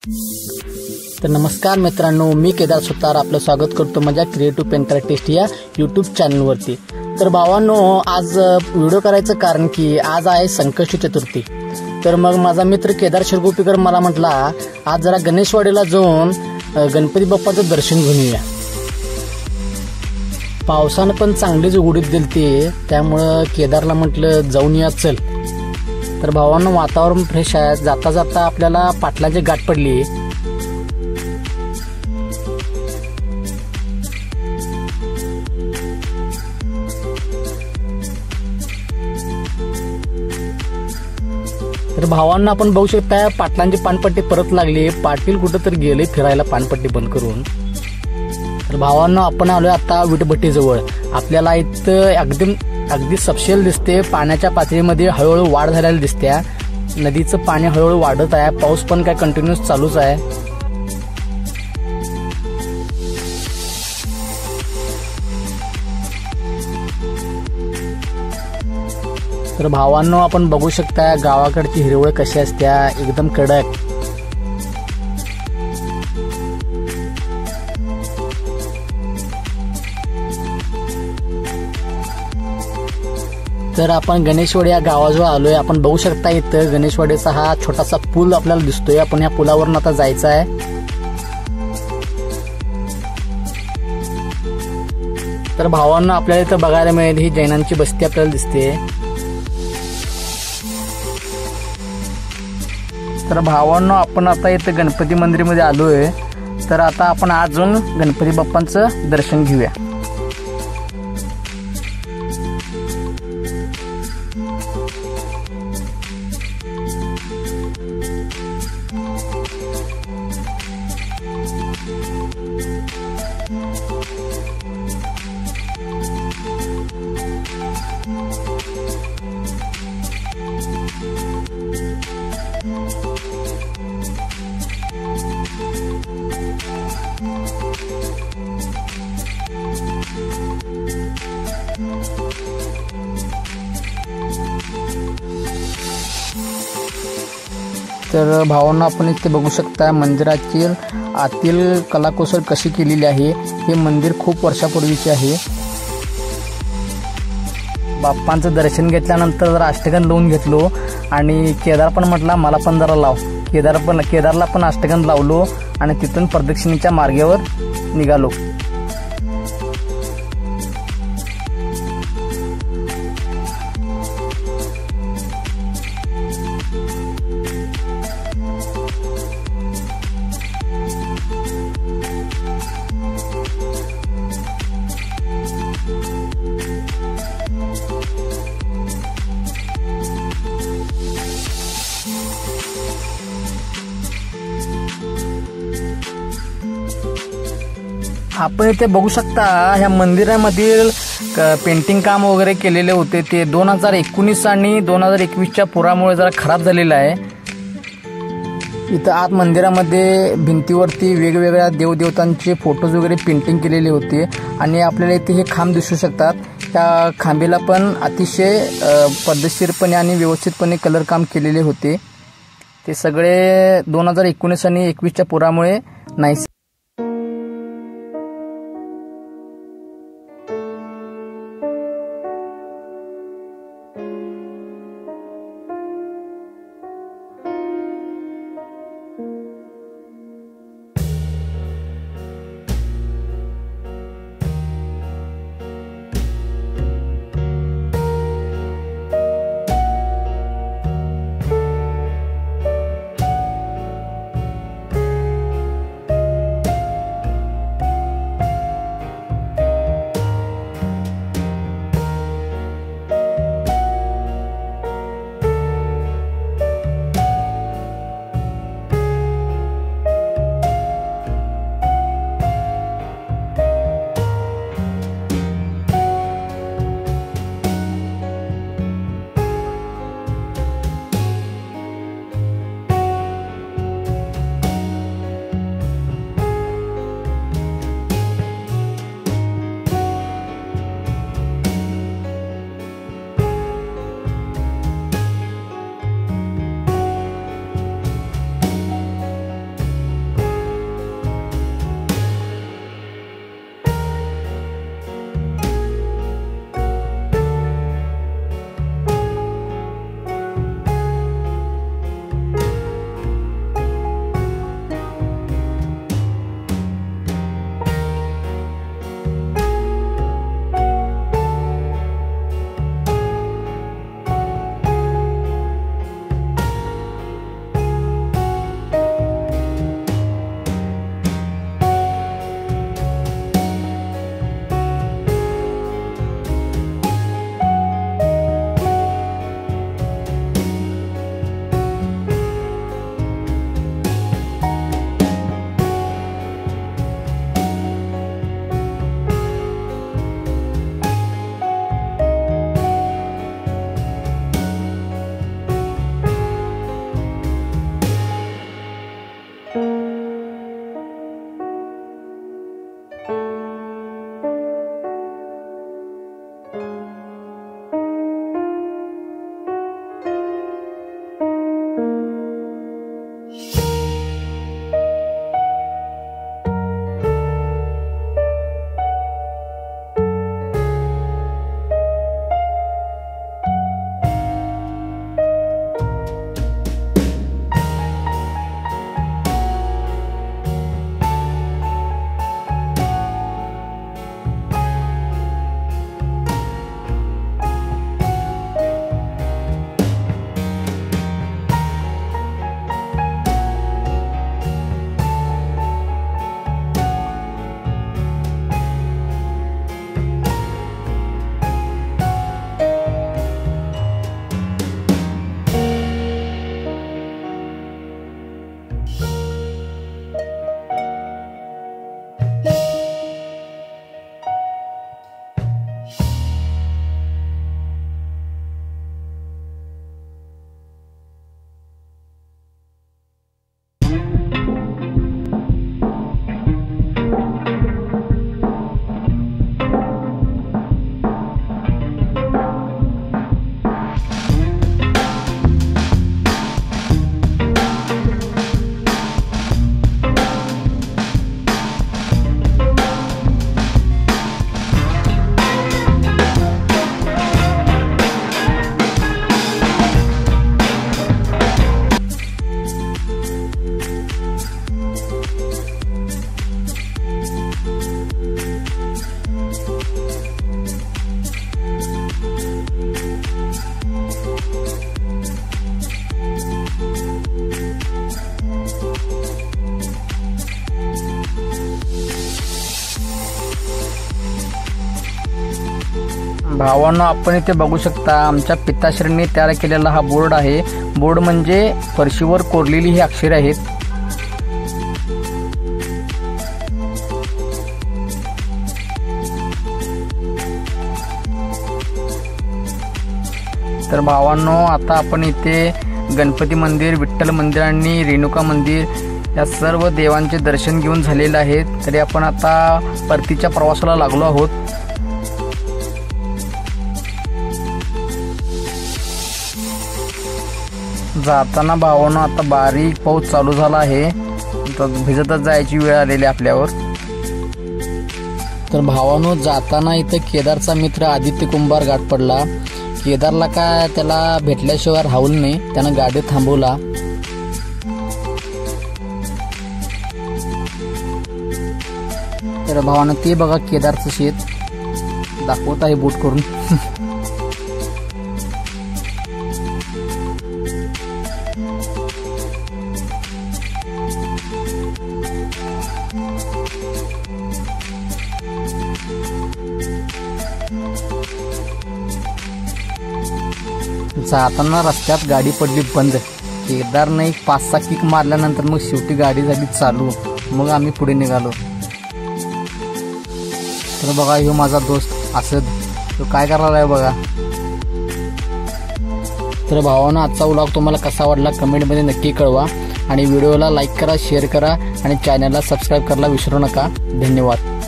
तर नमस्कार मित्रांनो, मी केदार सुतार आपलं स्वागत करतो माझ्या क्रिएटिव्ह पेंटर टेस्ट या यूट्यूब चॅनलवरती। तर भावांनो, आज व्हिडिओ करायचं कारण की आज आहे संकष्टी चतुर्थी। तर मग माझा मित्र केदार शिरगोपीकर मला म्हटला आज जरा गणेशवाडीला जाऊन गणपती बाप्पाचं दर्शन घेऊन येऊया। पावसानं पण चांगलीच उघडीप दिलती, त्यामुळं केदारला म्हटलं जाऊन या चल। तर भावांनो, वातावरण फ्रेश आहे। जाता जाता आपल्याला पाटलाची गाठ पडली। तर भावांना आपण बघू शकता पाटलांची पानपट्टी परत लागली। पाटील कुठं तर गेले फिरायला पानपट्टी बंद करून। तर भावांना आपण आलोय आता विटभट्टी जवळ। आपल्याला इथं अगदी सपशेल दिसते। पाण्याच्या पातळीमध्ये हळूहळू वाढ झालेली दिसते। नदीचं पाणी हळूहळू वाढत आहे। पाऊस पण काय कंटिन्यूस चालूच आहे। तर भावांनो, आपण बघू शकता गावाकडची हिरवळ कशी असते, एकदम कडक। तर आपण गणेशवाडी या गावाजवळ आलोय। आपण बघू शकता इथं गणेशवाडीचा हा छोटासा पूल आपल्याला दिसतोय। आपण या पुलावरून आता जायचं आहे। तर भावांना आपल्याला इथं बघायला मिळेल ही जैनांची बस्ती आपल्याला दिसते। तर भावांनो, आपण आता इथं गणपती मंदिरामध्ये आलोय। तर आता आपण आज जाऊन गणपती बाप्पांचं दर्शन घेऊया। तर भावांना, आपण इथे बघू शकता मंदिराची आतील कलाकुसर कशी केलेली आहे। हे मंदिर खूप वर्षापूर्वीचे आहे। बाप्पांचं दर्शन घेतल्यानंतर जरा अष्टगंध लावून घेतलो आणि केदार पण म्हटला मला पण जरा लाव। केदारला पण अष्टगंध लावलो आणि तिथून प्रदक्षिणेच्या मार्गावर निघालो। आपण इथे बघू शकता ह्या मंदिरामधील पेंटिंग काम वगैरे केलेले होते ते 2019 आणि 2021च्या पुरामुळे जरा खराब झालेलं आहे। इथं आत मंदिरामध्ये भिंतीवरती वेगवेगळ्या देवदेवतांचे फोटोज वगैरे पेंटिंग केलेले होते आणि आपल्याला इथे हे खांब दिसू शकतात। त्या खांबीला पण अतिशय पद्धतशीरपणे आणि व्यवस्थितपणे कलर काम केलेले होते। ते सगळे 2019 आणि 21च्या पुरामुळे नाही। भावांनो, आपण इथे बघू शकता आमच्या पिताश्रींनी तयार केलेला हा बोर्ड आहे. बोर्ड म्हणजे फरशीवर कोरलेली ही अक्षरे आहेत. तर भावांनो, आता आपण इथे गणपती मंदिर, विठ्ठल मंदिर आणि रेणुका मंदिर या सर्व देवांचे दर्शन घेऊन झालेले आहेत. तरी आपण आता परतीच्या प्रवासाला लागलो आहोत. जाताना भावांनो आता बारीक पाऊस चालू झाला आहे. भिजतच जायची वेळ आलेली आपल्यावर. तर भावांनो, जाताना इथं केदारचा मित्र आदित्य कुंभार गाठ पडला. केदारला काय त्याला भेटल्याशिवाय राहुल नाही, त्यानं गाडी थांबवला. तर भावानं ते बघा केदारचं शेत दाखवत आहे बोट करून. जाताना रस्त्यात गाडी पडली बंद. केदारने एक 5-6 किक मारल्यानंतर मग शेवटी गाडी झाली चालू. मग आम्ही पुढे निघालो. तर बघा, ह्यो माझा दोस्त असद, तो काय करायला आहे बघा. तर भावानं, आजचा व्लॉग तुम्हाला कसा वाटला कमेंटमध्ये नक्की कळवा. आणि व्हिडिओला लाईक करा, शेअर करा आणि चॅनलला सबस्क्राईब करायला विसरू नका. धन्यवाद.